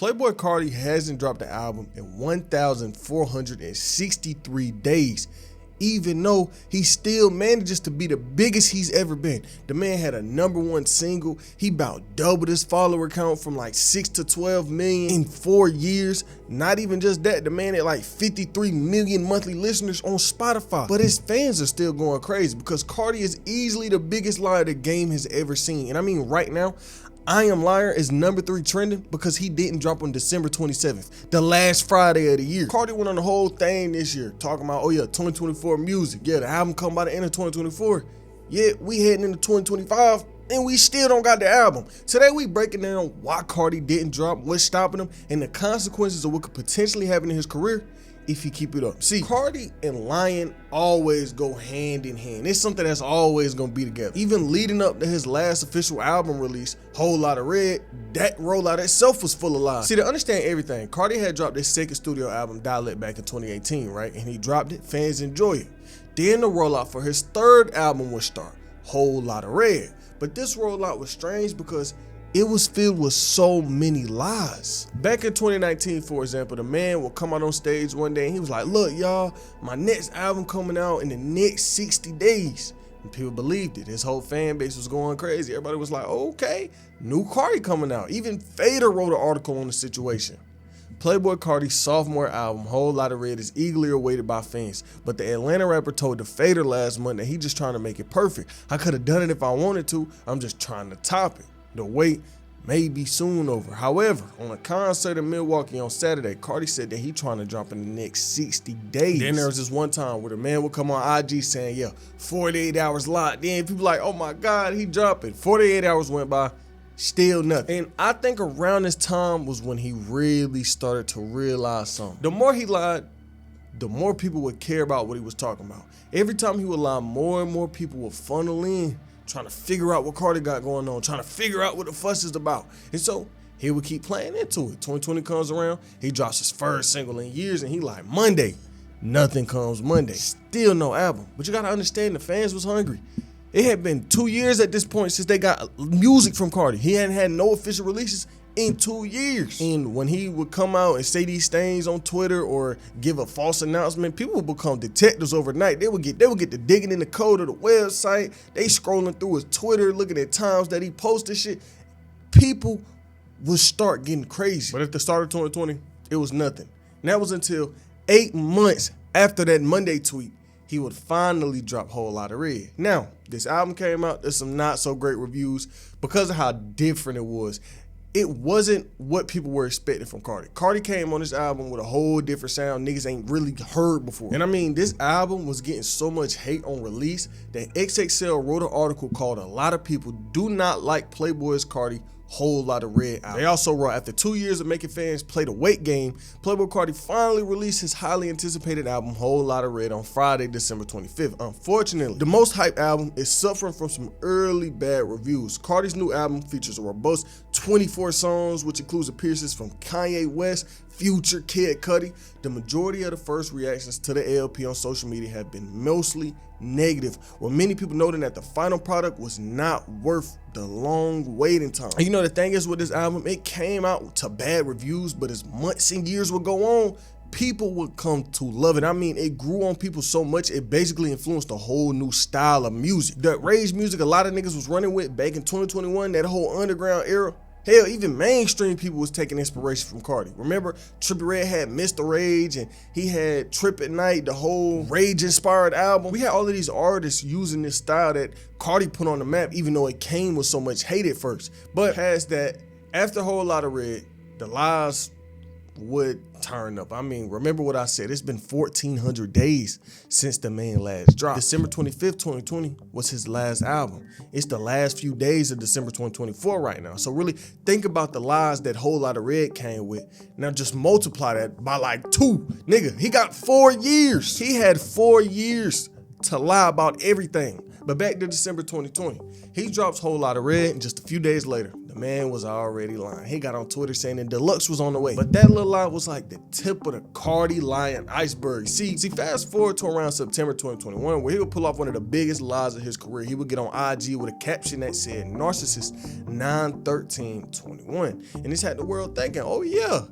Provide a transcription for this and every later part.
Playboi Carti hasn't dropped the album in 1,463 days, even though he still manages to be the biggest he's ever been. The man had a #1 single. He about doubled his follower count from like 6 to 12 million in 4 years. Not even just that, the man had like 53 million monthly listeners on Spotify. But his fans are still going crazy because Carti is easily the biggest liar the game has ever seen. And I mean, right now, I Am Liar is #3 trending because he didn't drop on December 27th, the last Friday of the year. Carti went on the whole thing this year, talking about, oh yeah, 2024 music. Yeah, the album come by the end of 2024. Yeah, we heading into 2025 and we still don't got the album. Today we breaking down why Carti didn't drop, what's stopping him, and the consequences of what could potentially happen in his career if he keep it up. See, Carti and lying always go hand in hand. It's something that's always gonna be together. Even leading up to his last official album release, Whole Lotta Red, that rollout itself was full of lies. See, to understand everything, Carti had dropped his second studio album, Dialect, back in 2018, right? And he dropped it, fans enjoy it. Then the rollout for his third album would start, Whole Lotta Red. But this rollout was strange because it was filled with so many lies. Back in 2019, for example, the man would come out on stage one day and he was like, look, y'all, my next album coming out in the next 60 days. And people believed it. His whole fan base was going crazy. Everybody was like, okay, new Carti coming out. Even Fader wrote an article on the situation. Playboi Carti's sophomore album, Whole Lotta Red, is eagerly awaited by fans, but the Atlanta rapper told the Fader last month that he just trying to make it perfect. I could have done it if I wanted to. I'm just trying to top it. The wait may be soon over. However, on a concert in Milwaukee on Saturday, Carti said that he trying to drop in the next 60 days. Then there was this one time where the man would come on IG saying, yeah, 48 hours locked. Then people like, oh my God, he dropping. 48 hours went by, still nothing. And I think around this time was when he really started to realize something. The more he lied, the more people would care about what he was talking about. Every time he would lie, more and more people would funnel in, trying to figure out what Carti got going on, trying to figure out what the fuss is about. And so he would keep playing into it. 2020 comes around, he drops his first single in years, and he like, Monday, nothing comes Monday. Still no album. But you gotta understand, the fans was hungry. It had been 2 years at this point since they got music from Carti. He hadn't had no official releases in 2 years. And when he would come out and say these things on Twitter or give a false announcement, people would become detectives overnight. They would get to digging in the code of the website. They scrolling through his Twitter, looking at times that he posted shit. People would start getting crazy. But at the start of 2020, it was nothing. And that was until 8 months after that Monday tweet, he would finally drop Whole Lotta Red. Now, this album came out, there's some not so great reviews because of how different it was. It wasn't what people were expecting from Carti. Carti came on this album with a whole different sound niggas ain't really heard before. And I mean, this album was getting so much hate on release that XXL wrote an article called "A Lot of People Do Not Like Playboi's Carti Whole Lotta Red" album. They also wrote, after 2 years of making fans play the wait game, Playboi Carti finally released his highly anticipated album Whole Lotta Red on Friday, December 25th. Unfortunately, the most hyped album is suffering from some early bad reviews. Carti's new album features a robust 24 songs, which includes appearances from Kanye West, Future, Kid Cudi. The majority of the first reactions to the LP on social media have been mostly negative, with many people noting that the final product was not worth the long waiting time. And you know, the thing is with this album, it came out to bad reviews, but as months and years would go on, people would come to love it. I mean, it grew on people so much, it basically influenced a whole new style of music. That rage music a lot of niggas was running with back in 2021, that whole underground era. Hell, even mainstream people was taking inspiration from Carti. Remember, Trippie Redd had Mr. Rage, and he had Trip at Night, the whole rage-inspired album. We had all of these artists using this style that Carti put on the map, even though it came with so much hate at first. But past that, after Whole Lotta Red, the lies would turn up. I mean, remember what I said, it's been 1,400 days since the man last dropped. December 25th, 2020 was his last album. It's the last few days of December 2024 right now. So really think about the lies that Whole Lotta Red came with. Now just multiply that by like 2. Nigga, he got 4 years. He had 4 years to lie about everything. But back to December 2020, he drops Whole Lotta Red, and just a few days later, the Man was already lying. He got on Twitter saying that Deluxe was on the way. But that little lie was like the tip of the Carti lying iceberg. See, fast forward to around September 2021, where he would pull off one of the biggest lies of his career. He would get on IG with a caption that said narcissist 9/13/21. And this had the world thinking, oh yeah,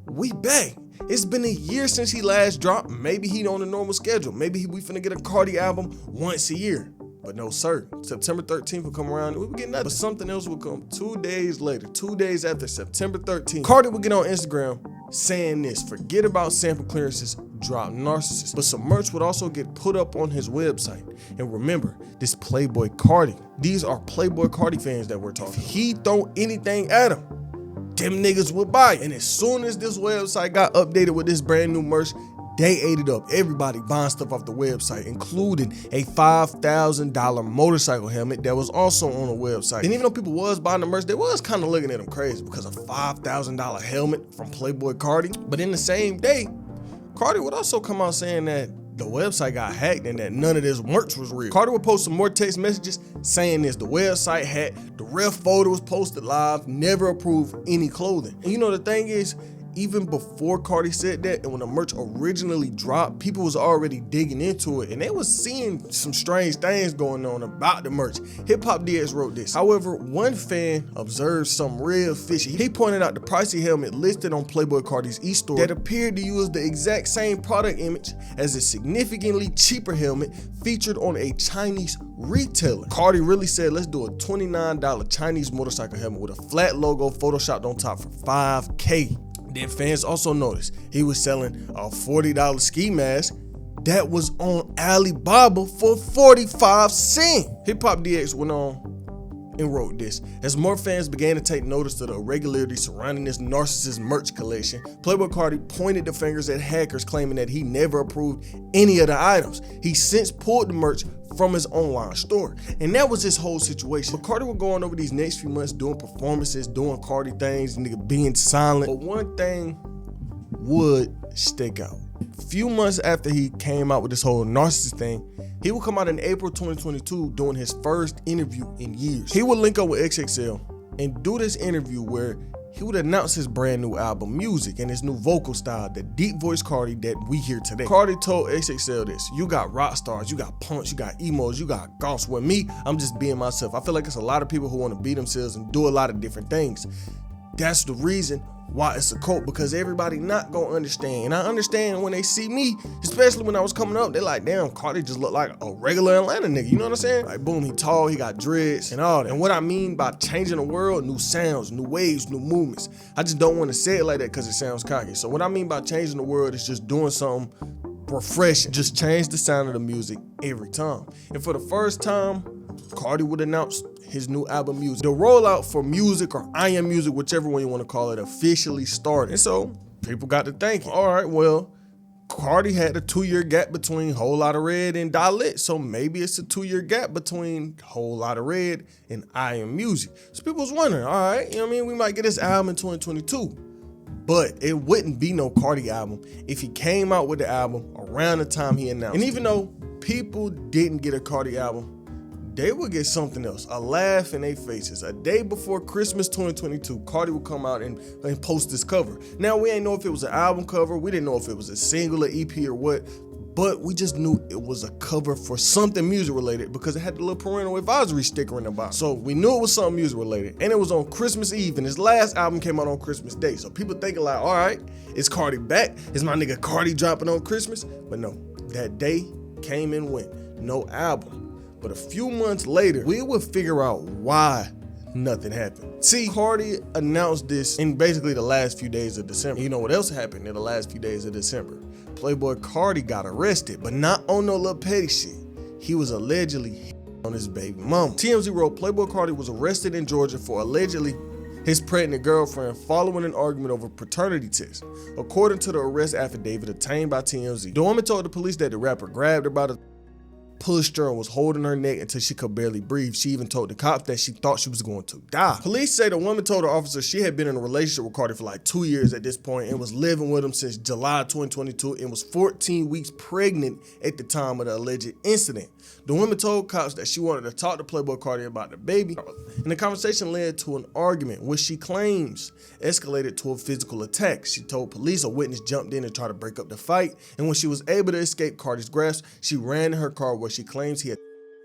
we back. It's been a year since he last dropped. Maybe he on a normal schedule. Maybe we finna get a Carti album once a year. But no, sir. September 13th would come around and we would get nothing. But something else would come 2 days later, 2 days after September 13th. Carti would get on Instagram saying this: forget about sample clearances, drop narcissist. But some merch would also get put up on his website. And remember, this Playboi Carti. These are Playboi Carti fans that we're talking. If he throw anything at him, them niggas would buy it. And as soon as this website got updated with this brand new merch, they ate it up. Everybody buying stuff off the website, including a $5,000 motorcycle helmet that was also on the website. And even though people was buying the merch, they was kind of looking at him crazy because a $5,000 helmet from Playboi Carti. But in the same day, Carti would also come out saying that the website got hacked and that none of this merch was real. Carti would post some more text messages saying this: the website hacked, the ref photo was posted live, never approved any clothing. And you know the thing is, even before Carti said that, and when the merch originally dropped, people was already digging into it, and they was seeing some strange things going on about the merch. Hip Hop DX wrote this. However, one fan observed something real fishy. He pointed out the pricey helmet listed on Playboi Carti's e-store that appeared to use the exact same product image as a significantly cheaper helmet featured on a Chinese retailer. Carti really said, let's do a $29 Chinese motorcycle helmet with a flat logo photoshopped on top for $5K. Then fans also noticed he was selling a $40 ski mask that was on Alibaba for 45 cents. Hip Hop DX went on and wrote this: as more fans began to take notice of the irregularity surrounding this narcissist merch collection, Playboi Carti pointed the fingers at hackers, claiming that he never approved any of the items. He since pulled the merch from his online store. And that was his whole situation. But Carti would go on over these next few months doing performances, doing Carti things, nigga being silent. But one thing would stick out. A few months after he came out with this whole narcissist thing, he would come out in April 2022 doing his first interview in years. He would link up with XXL and do this interview where he would announce his brand new album, Music, and his new vocal style, the deep voice Carti that we hear today. Carti told XXL this: you got rock stars, you got punks, you got emos, you got goths. With me, I'm just being myself. I feel like it's a lot of people who want to be themselves and do a lot of different things. That's the reason why it's a cult, because everybody not gonna understand. And I understand when they see me, especially when I was coming up, they're like, damn, Carti just look like a regular Atlanta nigga, you know what I'm saying? Like, boom, he tall, he got dreads and all that. And what I mean by changing the world, new sounds, new waves, new movements. I just don't want to say it like that because it sounds cocky. So what I mean by changing the world is just doing something refreshing. Just change the sound of the music every time. And for the first time, Carti would announce his new album, Music. The rollout for Music, or I Am Music, whichever one you want to call it, officially started. And so people got to thinking, all right, well, Carti had a 2-year gap between Whole Lotta Red and Die Lit, so maybe it's a 2-year gap between Whole Lotta Red and I Am Music. So people was wondering, all right, you know what I mean? We might get this album in 2022. But it wouldn't be no Carti album if he came out with the album around the time he announced. And even though people didn't get a Carti album, they would get something else, a laugh in their faces. A day before Christmas 2022, Carti would come out and post this cover. Now, we ain't know if it was an album cover. We didn't know if it was a single, or EP, or what, but we just knew it was a cover for something music related because it had the little parental advisory sticker in the bottom. So we knew it was something music related, and it was on Christmas Eve, and his last album came out on Christmas Day. So people thinking like, all right, is Carti back? Is my nigga Carti dropping on Christmas? But no, that day came and went, no album. But a few months later, we would figure out why nothing happened. See, Carti announced this in basically the last few days of December. You know what else happened in the last few days of December? Playboi Carti got arrested, but not on no little petty shit. He was allegedly on his baby mama. TMZ wrote, Playboi Carti was arrested in Georgia for allegedly his pregnant girlfriend following an argument over paternity tests. According to the arrest affidavit obtained by TMZ, the woman told the police that the rapper grabbed her by the pushed her and was holding her neck until she could barely breathe. She even told the cops that she thought she was going to die. Police say the woman told the officer she had been in a relationship with Carti for like 2 years at this point and was living with him since July 2022 and was 14 weeks pregnant at the time of the alleged incident. The woman told cops that she wanted to talk to Playboi Carti about the baby, and the conversation led to an argument, which she claims escalated to a physical attack. She told police a witness jumped in and tried to break up the fight, and when she was able to escape Carti's grasp, she ran to her car where she claims he had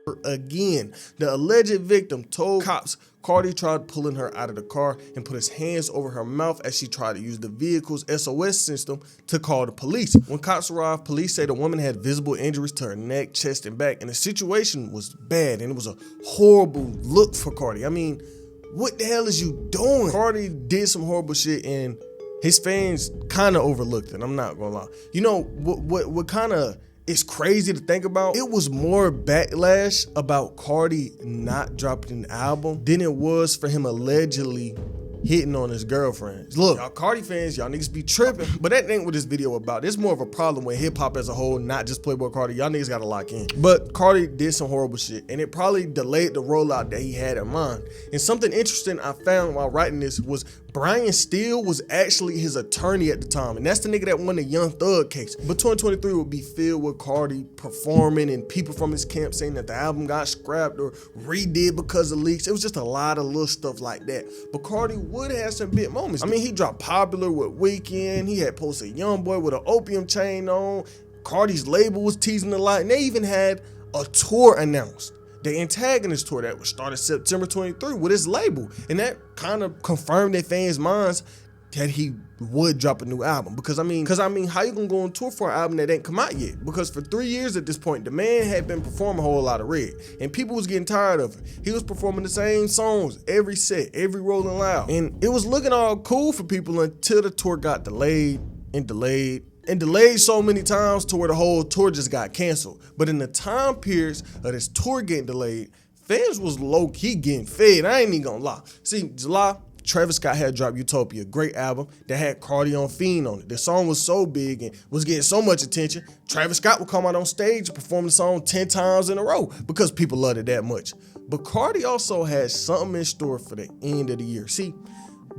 her again. The alleged victim told cops Carti tried pulling her out of the car and put his hands over her mouth as she tried to use the vehicle's SOS system to call the police. When cops arrived, police say the woman had visible injuries to her neck, chest, and back, and the situation was bad, and it was a horrible look for Carti. I mean, what the hell is you doing? Carti did some horrible shit, and his fans kind of overlooked it. I'm not gonna lie. You know what kind of is crazy to think about? It was more backlash about Carti not dropping an album than it was for him allegedly hitting on his girlfriend. Look, y'all Carti fans, y'all niggas be tripping, but that ain't what this video about. There's more of a problem with hip hop as a whole, not just Playboi Carti. Y'all niggas gotta lock in. But Carti did some horrible shit, and it probably delayed the rollout that he had in mind. And something interesting I found while writing this was Brian Steele was actually his attorney at the time, and that's the nigga that won the Young Thug case. But 2023 would be filled with Carti performing and people from his camp saying that the album got scrapped or redid because of leaks. It was just a lot of little stuff like that. But Carti would have some big moments. I mean, he dropped Popular with Weeknd. He had posted Youngboy with an opium chain on. Carti's label was teasing a lot, and they even had a tour announced. The Antagonist tour that was started September 23 with his label, and that kind of confirmed their fans' minds that he would drop a new album. Because I mean, how you gonna go on tour for an album that ain't come out yet? Because for 3 years at this point, the man had been performing a whole lot of Red, and people was getting tired of it. He was performing the same songs every set, every Rolling Loud, and it was looking all cool for people until the tour got delayed so many times to where the whole tour just got canceled. But in the time periods of this tour getting delayed, fans was low-key getting fed. I ain't even gonna lie. See, July, Travis Scott had dropped Utopia, great album that had Carti on Fiend on it. The song was so big and was getting so much attention, Travis Scott would come out on stage and perform the song 10 times in a row because people loved it that much. But Carti also had something in store for the end of the year. See,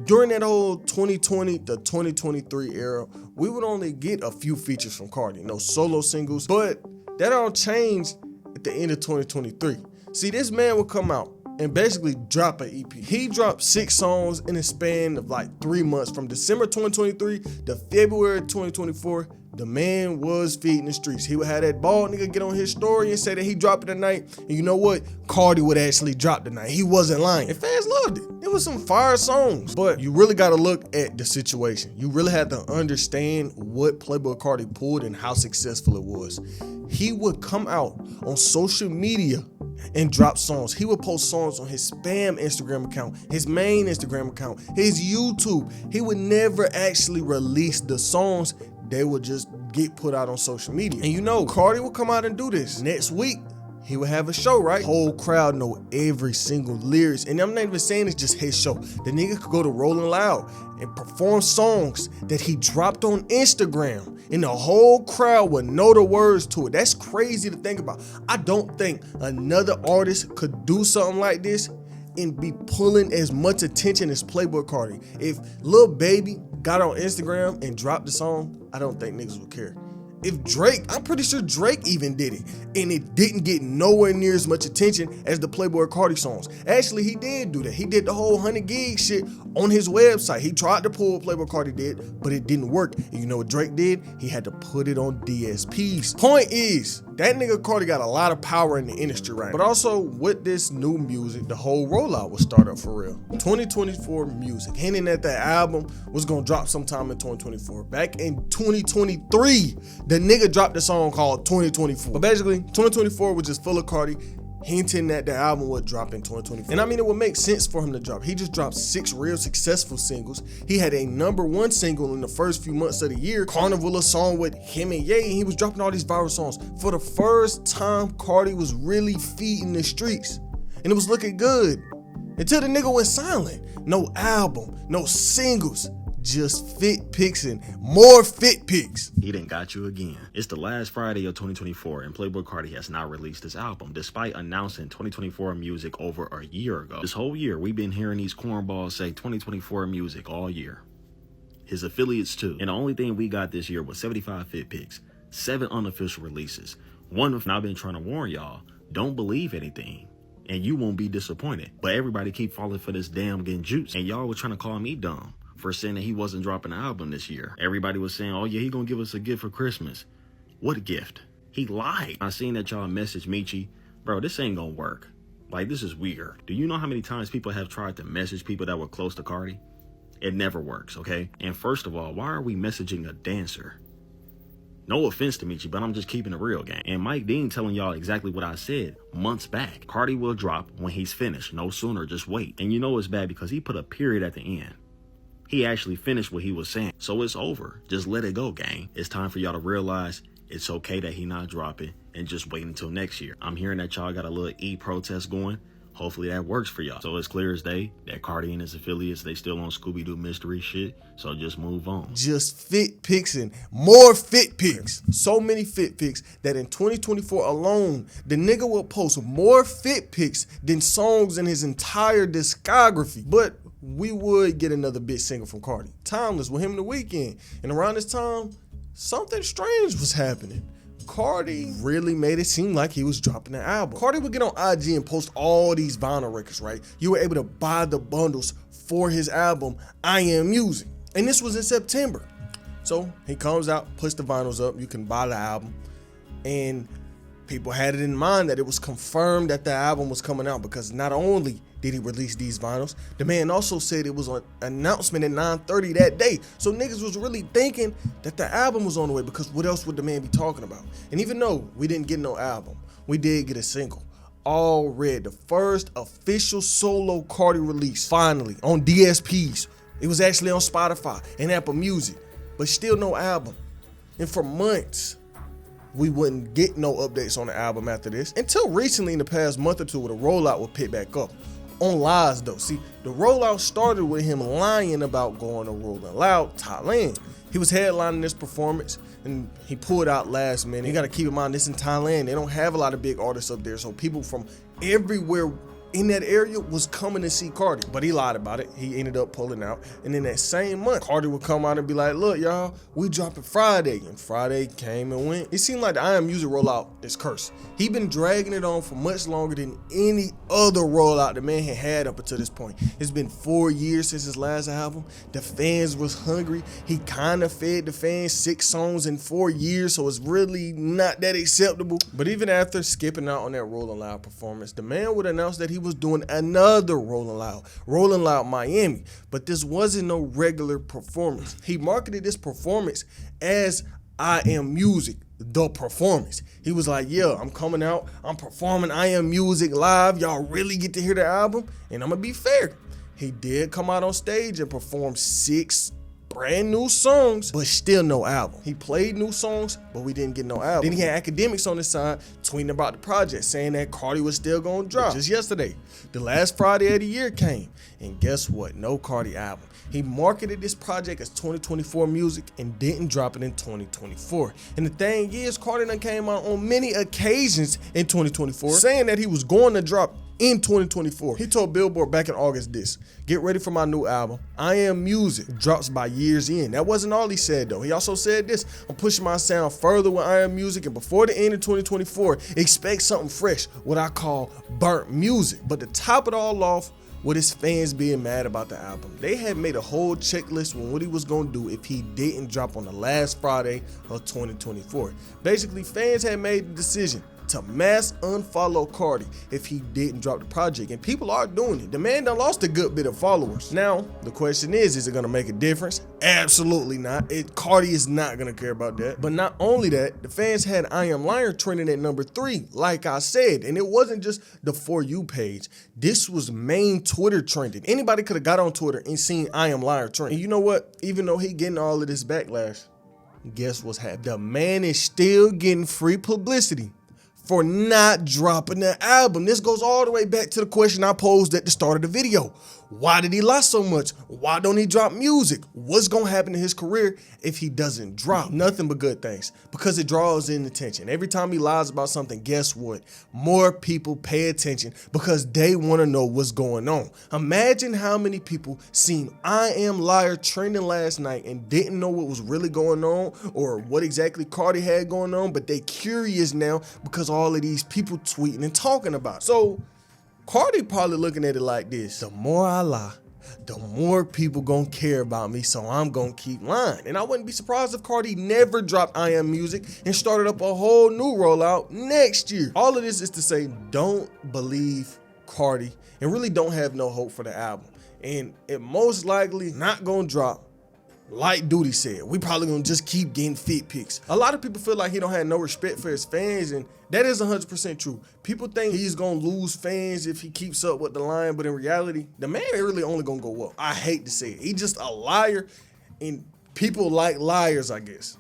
during that whole 2020 to 2023 era, we would only get a few features from Carti, no solo singles, but that all changed at the end of 2023. See, this man would come out and basically drop an EP. He dropped 6 songs in a span of like 3 months, from December 2023 to February 2024. The man was feeding the streets. He would have that bald nigga get on his story and say that he dropped it tonight. And you know what? Carti would actually drop tonight. He wasn't lying. And fans loved it. It was some fire songs. But you really got to look at the situation. You really had to understand what Playboi Carti pulled and how successful it was. He would come out on social media and drop songs. He would post songs on his spam Instagram account, his main Instagram account, his YouTube. He would never actually release the songs. They would just get put out on social media. And you know, Carti would come out and do this. Next week, he would have a show, right? Whole crowd know every single lyrics. And I'm not even saying it's just his show. The nigga could go to Rolling Loud and perform songs that he dropped on Instagram, and the whole crowd would know the words to it. That's crazy to think about. I don't think another artist could do something like this and be pulling as much attention as Playboi Carti. If Lil Baby got on Instagram and dropped the song, I don't think niggas would care. If Drake, I'm pretty sure Drake even did it, and it didn't get nowhere near as much attention as the Playboi Carti songs. Actually, he did do that. He did the whole 100 gig shit on his website. He tried to pull what Playboi Carti did, but it didn't work. And you know what Drake did? He had to put it on DSPs. Point is, that nigga Carti got a lot of power in the industry right now. But also, with this new music, the whole rollout will start up for real. 2024 music, hinting that the album was gonna drop sometime in 2024. Back in 2023, the nigga dropped a song called 2024. But basically, 2024 was just full of Carti hinting that the album would drop in 2024. And I mean, it would make sense for him to drop. He just dropped 6 real successful singles. He had a #1 single in the first few months of the year, Carnival, a song with him and Ye, and he was dropping all these viral songs. For the first time, Carti was really feeding the streets, and it was looking good until the nigga went silent. No album, no singles, just fit pics and more fit pics. He done got you again. It's the last Friday of 2024 and Playboi Carti has not released his album despite announcing 2024 music over a year ago. This whole year we've been hearing these cornballs say 2024 music all year. His affiliates too. And the only thing we got this year was 75 fit pics, 7 unofficial releases. One of them I've been trying to warn y'all, don't believe anything and you won't be disappointed. But everybody keep falling for this damn getting juice. And y'all were trying to call me dumb for saying that he wasn't dropping an album this year. Everybody was saying, oh yeah, he gonna give us a gift for Christmas. What gift? He lied. I seen that y'all message Michi. Bro, this ain't gonna work. Like, this is weird. Do you know how many times people have tried to message people that were close to Carti? It never works, okay? And first of all, why are we messaging a dancer? No offense to Michi, but I'm just keeping it real, gang. And Mike Dean telling y'all exactly what I said months back. Carti will drop when he's finished. No sooner, just wait. And you know it's bad because he put a period at the end. He actually finished what he was saying. So it's over. Just let it go, gang. It's time for y'all to realize it's okay that he not dropping and just wait until next year. I'm hearing that y'all got a little protest going. Hopefully that works for y'all. So it's clear as day that Carti and his affiliates, they still on Scooby-Doo mystery shit. So just move on. Just fit pics and more fit pics. So many fit pics that in 2024 alone, the nigga will post more fit pics than songs in his entire discography. But we would get another big single from Carti. Timeless with him in The Weeknd. And around this time, something strange was happening. Carti really made it seem like he was dropping an album. Carti would get on IG and post all these vinyl records, right? You were able to buy the bundles for his album, I Am Music. And this was in September. So he comes out, puts the vinyls up, you can buy the album. And people had it in mind that it was confirmed that the album was coming out because not only did he release these vinyls, the man also said it was an announcement at 9:30 that day. So niggas was really thinking that the album was on the way because what else would the man be talking about? And even though we didn't get no album, we did get a single. All Red, the first official solo Carti release, finally on DSPs. It was actually on Spotify and Apple Music, but still no album. And for months, we wouldn't get no updates on the album after this until recently in the past month or two where the rollout would pick back up. On lies though. See, the rollout started with him lying about going to Rolling Loud, Thailand. He was headlining this performance and he pulled out last minute. You gotta keep in mind this in Thailand, they don't have a lot of big artists up there. So people from everywhere in that area was coming to see Carti, but he lied about it. He ended up pulling out. And then that same month, Carti would come out and be like, look, y'all, we dropping Friday. And Friday came and went. It seemed like the I Am Music rollout is cursed. He been dragging it on for much longer than any other rollout the man had up until this point. It's been 4 years since his last album. The fans was hungry. He kind of fed the fans 6 songs in 4 years, so it's really not that acceptable. But even after skipping out on that Rolling Loud performance, the man would announce that he was doing another Rolling Loud Miami, but this wasn't no regular performance. He marketed this performance as I Am Music, the performance. He was like, yeah, I'm coming out, I'm performing I Am Music live, y'all really get to hear the album, and I'm gonna be fair, he did come out on stage and perform 6 brand new songs, but still no album. He played new songs, but we didn't get no album. Then he had academics on his side tweeting about the project, saying that Carti was still gonna drop. Just yesterday, the last Friday of the year came, and guess what? No Carti album. He marketed this project as 2024 music and didn't drop it in 2024. And the thing is, Carti done came out on many occasions in 2024 saying that he was going to drop in 2024. He told Billboard back in August this: get ready for my new album, I Am Music, drops by year's end. That wasn't all he said though. He also said this: I'm pushing my sound further with I Am Music, and before the end of 2024, expect something fresh, what I call burnt music. But to top it all off, with his fans being mad about the album, they had made a whole checklist on what he was gonna do if he didn't drop on the last Friday of 2024. Basically, fans had made the decision to mass unfollow Carti if he didn't drop the project, and people are doing it. The man done lost a good bit of followers. Now, the question is it gonna make a difference? Absolutely not. Carti is not gonna care about that. But not only that, the fans had I Am Liar trending at number 3, like I said, and it wasn't just the For You page. This was main Twitter trending. Anybody could have got on Twitter and seen I Am Liar trend. And you know what? Even though he getting all of this backlash, guess what's happening? The man is still getting free publicity for not dropping the album. This goes all the way back to the question I posed at the start of the video. Why did he lie so much? Why don't he drop music? What's gonna happen to his career if he doesn't drop? Nothing but good things, because it draws in attention. Every time he lies about something, guess what? More people pay attention because they wanna know what's going on. Imagine how many people seen I Am Liar trending last night and didn't know what was really going on or what exactly Carti had going on, but they curious now because all of these people tweeting and talking about it. So Carti probably looking at it like this: the more I lie, the more people gonna care about me, so I'm gonna keep lying. And I wouldn't be surprised if Carti never dropped I Am Music and started up a whole new rollout next year. All of this is to say, don't believe Carti and really don't have no hope for the album. And it most likely not gonna drop. Like Duty said, we probably gonna just keep getting fit pics. A lot of people feel like he don't have no respect for his fans, and that is 100% true. People think he's gonna lose fans if he keeps up with the line, but in reality, the man really only gonna go up. I hate to say it. He's just a liar, and people like liars, I guess.